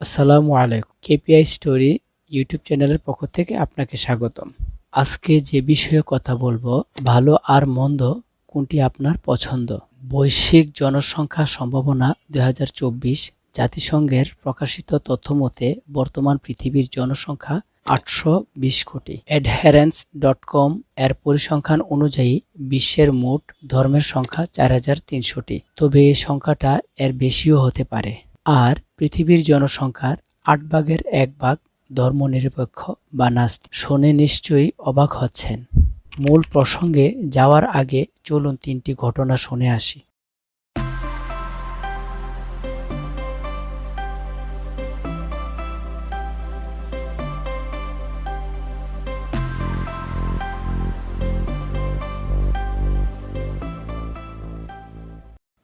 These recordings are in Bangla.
আসসালামু আলাইকুম। কেপিআই স্টোরি ইউটিউব চ্যানেলের পক্ষ থেকে আপনাকে স্বাগতম। আজকে যে বিষয়ে কথা বলবো, ভালো আর মন্দ কোনটি আপনার পছন্দ? বৈশ্বিক জনসংখ্যা সম্ভাবনা 2024 জাতিসংঘের প্রকাশিত তথ্য মতে বর্তমান পৃথিবীর জনসংখ্যা 820 কোটি। অ্যাডহেরেন্স.কম এর পরিসংখ্যান অনুযায়ী বিশ্বের মোট ধর্মের সংখ্যা 4300টি। তবে এই সংখ্যাটা এর বেশিও হতে পারে। আর পৃথিবীর জনসংখ্যার 8 ভাগের 1 ভাগ ধর্মনিরপেক্ষ বা নাস্তিক। শুনে নিশ্চয়ই অবাক হচ্ছেন। মূল প্রসঙ্গে যাওয়ার আগে চলুন 3টি ঘটনা শুনে আসি।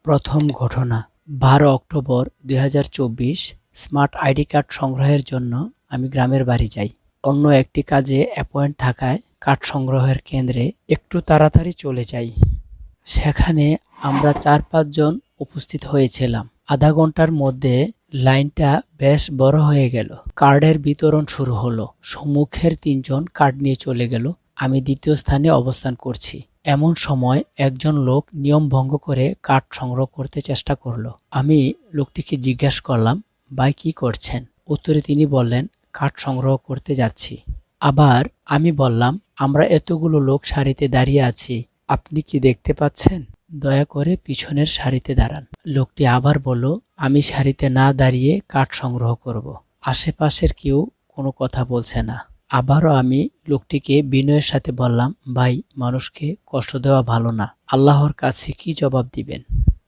প্রথম ঘটনা, 12 অক্টোবর 2024। স্মার্ট আইডি কার্ড সংগ্রহের জন্য আমি গ্রামের বাড়ি যাই। অন্য একটি কাজে অ্যাপয়েন্ট থাকায় কার্ড সংগ্রহের কেন্দ্রে একটু তাড়াতাড়ি চলে যাই। সেখানে আমরা 4-5 জন উপস্থিত হয়েছিলাম। আধা ঘন্টার মধ্যে লাইনটা বেশ বড় হয়ে গেল। কার্ডের বিতরণ শুরু হলো। সম্মুখের 3 জন কার্ড নিয়ে চলে গেল। আমি দ্বিতীয় স্থানে অবস্থান করছি। এমন সময় একজন লোক নিয়ম ভঙ্গ করে কার্ড সংগ্রহ করতে চেষ্টা করলো। আমি লোকটিকে জিজ্ঞাসা করলাম, ভাই কি করছেন? উত্তরে তিনি বললেন, কার্ড সংগ্রহ করতে যাচ্ছি। আবার আমি বললাম, আমরা এতগুলো লোক সারিতে দাঁড়িয়ে আছি, আপনি কি দেখতে পাচ্ছেন? দয়া করে পিছনের সারিতে দাঁড়ান। লোকটি আবার বলল, আমি সারিতে না দাঁড়িয়ে কার্ড সংগ্রহ করব। আশেপাশের কেউ কোনো কথা বলছে না। আবারও আমি লোকটিকে বিনয়ের সাথে বললাম, ভাই, মানুষকে কষ্ট দেওয়া ভালো না। আল্লাহর কাছে কি জবাব দিবেন?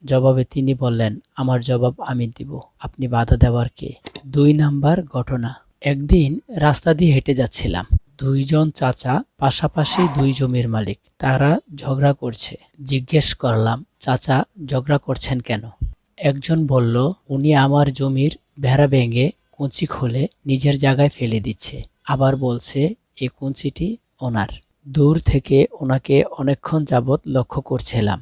জবাবে তিনি বললেন, আমার জবাব আমি দিব, আপনি বাধা দেওয়ার কে? 2 নাম্বার ঘটনা, একদিন রাস্তা দিয়ে হেঁটে যাচ্ছিলাম। 2 জন চাচা, পাশাপাশি 2 জমির মালিক। তারা ঝগড়া করছে। জিজ্ঞেস করলাম, চাচা ঝগড়া করছেন কেন? একজন বলল, উনি আমার জমির বেড়া ভেঙে কুঞ্চি খুলে নিজের জায়গায় ফেলে দিচ্ছে। আবার বলছে এই কুঞ্চিটি ওনার। দূর থেকে ওনাকে অনেকক্ষণ যাবৎ লক্ষ্য করছিলাম।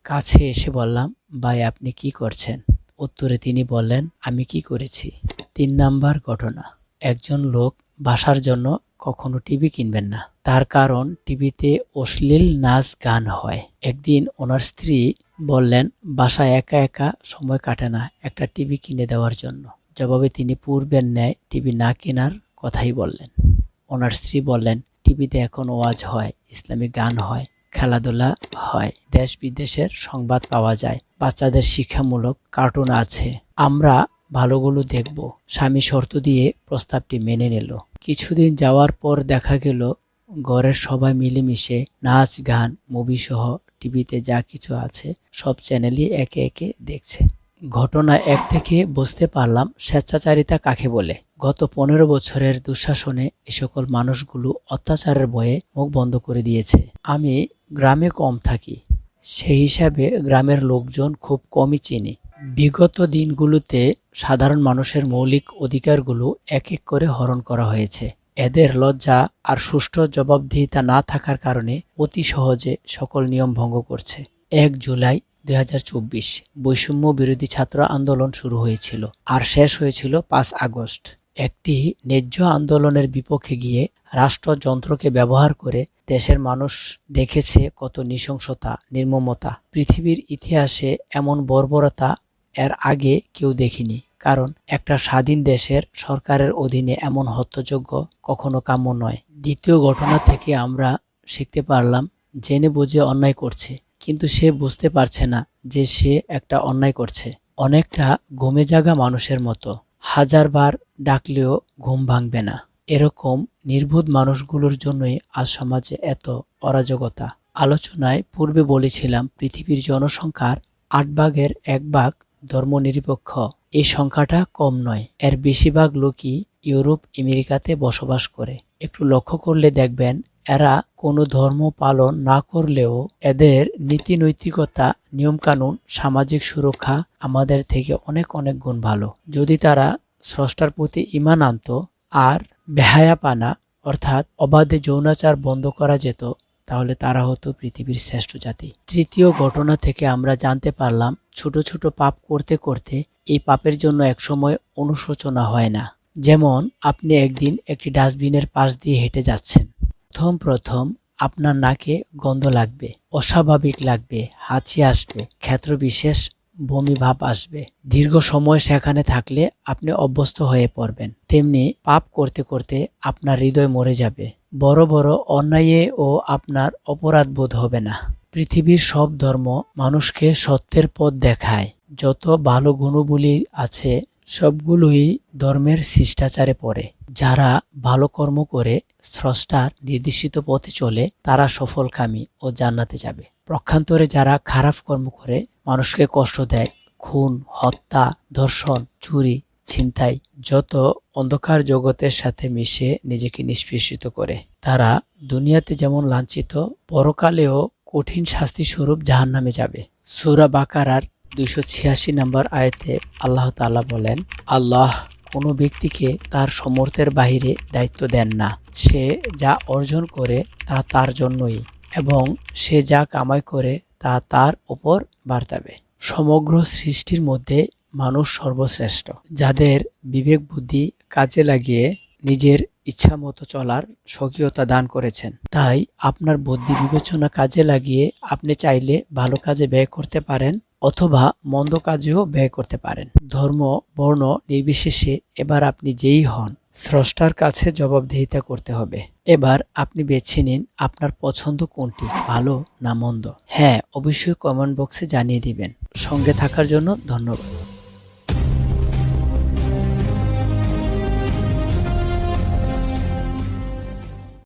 কাছে এসে বললাম, ভাই আপনি কি করছেন? উত্তরে তিনি বললেন, আমি কি করেছি? 3 নাম্বার ঘটনা, একজন লোক বাসার জন্য কখনো টিভি কিনবেন না। তার কারণ টিভিতে অশ্লীল নাচ গান হয়। একদিন ওনার স্ত্রী বললেন, বাসায় একা একা সময় কাটে না, একটা টিভি কিনে দেওয়ার জন্য। জবাবে তিনি পূর্বের ন্যায় টিভি না কেনার কথাই বললেন। ওনার স্ত্রী বললেন, টিভিতে এখন ওয়াজ হয়, ইসলামিক গান হয়, খেলাধুলা হয়, দেশ বিদেশের সংবাদ পাওয়া যায়, বাচ্চাদের শিক্ষামূলক কার্টুন আছে, আমরা ভালোগুলো দেখব। স্বামী শর্ত দিয়ে প্রস্তাবটি মেনে নিল। কিছুদিন যাওয়ার পর দেখা গেল ঘরের সবাই মিলেমিশে নাচ গান মুভি সহ টিভিতে যা কিছু আছে সব চ্যানেলই একে একে দেখছে। ঘটনা 1 থেকে বুঝতে পারলাম স্বেচ্ছাচারিতা কাকে বলে। গত 15 বছরের দুঃশাসনে এ সকল মানুষগুলো অত্যাচারের ভয়ে মুখ বন্ধ করে দিয়েছে। আমি গ্রামে কম থাকি, সেই হিসাবে গ্রামের লোকজন খুব কমই চিনি। বিগত দিনগুলোতে সাধারণ মানুষের মৌলিক অধিকারগুলো এক এক করে হরণ করা হয়েছে। এদের লজ্জা আর সুষ্ঠু জবাবদিহিতা না থাকার কারণে অতি সহজে সকল নিয়ম ভঙ্গ করছে। 1 জুলাই 2024 বৈষম্য বিরোধী ছাত্র আন্দোলন শুরু হয়েছিল আর শেষ হয়েছিল 5 আগস্ট। একটি ন্যায্য আন্দোলনের বিপক্ষে গিয়ে রাষ্ট্রযন্ত্রকে ব্যবহার করে দেশের মানুষ দেখেছে কত নৃশংসতা, নির্মমতা। পৃথিবীর ইতিহাসে এমন বর্বরতা এর আগে কেউ দেখেনি। কারণ একটা স্বাধীন দেশের সরকারের অধীনে এমন হত্যাযজ্ঞ কখনো কাম্য নয়। দ্বিতীয় ঘটনা থেকে আমরা শিখতে পারলাম, জেনে বুঝে অন্যায় করছে, কিন্তু সে বুঝতে পারছে না যে সে একটা অন্যায় করছে। অনেকটা ঘুমে জাগা মানুষের মতো, 1000 বার ডাকলেও ঘুম ভাঙবে না। এরকম নির্বোধ মানুষগুলোর জন্যই আজ সমাজে এত অরাজকতা। আলোচনায় পূর্বে বলেছিলাম পৃথিবীর জনসংখ্যার 8 ভাগের 1 ভাগ ধর্মনিরপেক্ষ। এই সংখ্যাটা কম নয়। এর বেশিরভাগ লোকই ইউরোপ আমেরিকাতে বসবাস করে। একটু লক্ষ্য করলে দেখবেন এরা কোনো ধর্ম পালন না করলেও এদের নীতি নৈতিকতা, নিয়মকানুন, সামাজিক সুরক্ষা আমাদের থেকে অনেক অনেক গুণ ভালো। যদি তারা স্রষ্টার প্রতি ঈমান আনত আর বেহায়াপনা অর্থাৎ অবাধে যৌনাচার বন্ধ করা যেত, তাহলে তারা হতো পৃথিবীর শ্রেষ্ঠ জাতি। তৃতীয় ঘটনা থেকে আমরা জানতে পারলাম ছোট ছোট পাপ করতে করতে এই পাপের জন্য একসময় অনুশোচনা হয় না। যেমন আপনি একদিন একটি ডাস্টবিনের পাশ দিয়ে হেঁটে যাচ্ছেন। প্রথম আপনার নাকে গন্ধ লাগবে, অস্বাভাবিক লাগবে, হাঁচি আসবে, ক্ষেত্রবিশেষ বমি ভাব আসবে। দীর্ঘ সময় সেখানে থাকলে আপনি অভ্যস্ত হয়ে পড়বেন। তেমনি পাপ করতে করতে আপনার হৃদয় মরে যাবে। বড় বড় অন্যায়ে ও আপনার অপরাধ বোধ হবে না। পৃথিবীর সব ধর্ম মানুষকে সত্যের পথ দেখায়। যত ভালো গুণগুলি আছে সবগুলোই ধর্মের শিষ্টাচারে পড়ে। যারা ভালো কর্ম করে স্রষ্টার নির্দেশিত পথে চলে তারা সফলকামী ও জান্নাতে যাবে। পক্ষান্তরে যারা খারাপ কর্ম করে মানুষকে কষ্ট দেয়, খুন, হত্যা, ধর্ষণ, চুরি, ছিনতাই, যত অন্ধকার জগতের সাথে মিশে নিজেকে নিষ্পেষিত করে, তারা দুনিয়াতে যেমন লাঞ্ছিত, পরকালেও কঠিন শাস্তি স্বরূপ জাহান্নামে যাবে। সূরা বাকারার 286 নম্বর আয়াতে আল্লাহ তাআলা বলেন, আল্লাহ কোনো ব্যক্তিকে তার সামর্থ্যের বাহিরে দায়িত্ব দেন না। সে যা অর্জন করে তা তার জন্যই এবং সে যা কামাই করে তা তার উপর বর্তাবে। সমগ্র সৃষ্টির মধ্যে মানুষ সর্বশ্রেষ্ঠ, যাদের বিবেক বুদ্ধি কাজে লাগিয়ে নিজের ইচ্ছা মতো চলার স্বকীয়তা দান করেছেন। তাই আপনার বুদ্ধি বিবেচনা কাজে লাগিয়ে আপনি চাইলে ভালো কাজে ব্যয় করতে পারেন অথবা মন্দ কাজেও ব্যয় করতে পারেন। ধর্ম, বর্ণ নির্বিশেষে এবার আপনি যেই হন, স্রষ্টার কাছে জবাবদিহিতা করতে হবে। এবার আপনি বেছে নিন আপনার পছন্দ কোনটি, ভালো না মন্দ। হ্যাঁ, অবশ্যই কমেন্ট বক্সে জানিয়ে দিবেন। সঙ্গে থাকার জন্য ধন্যবাদ।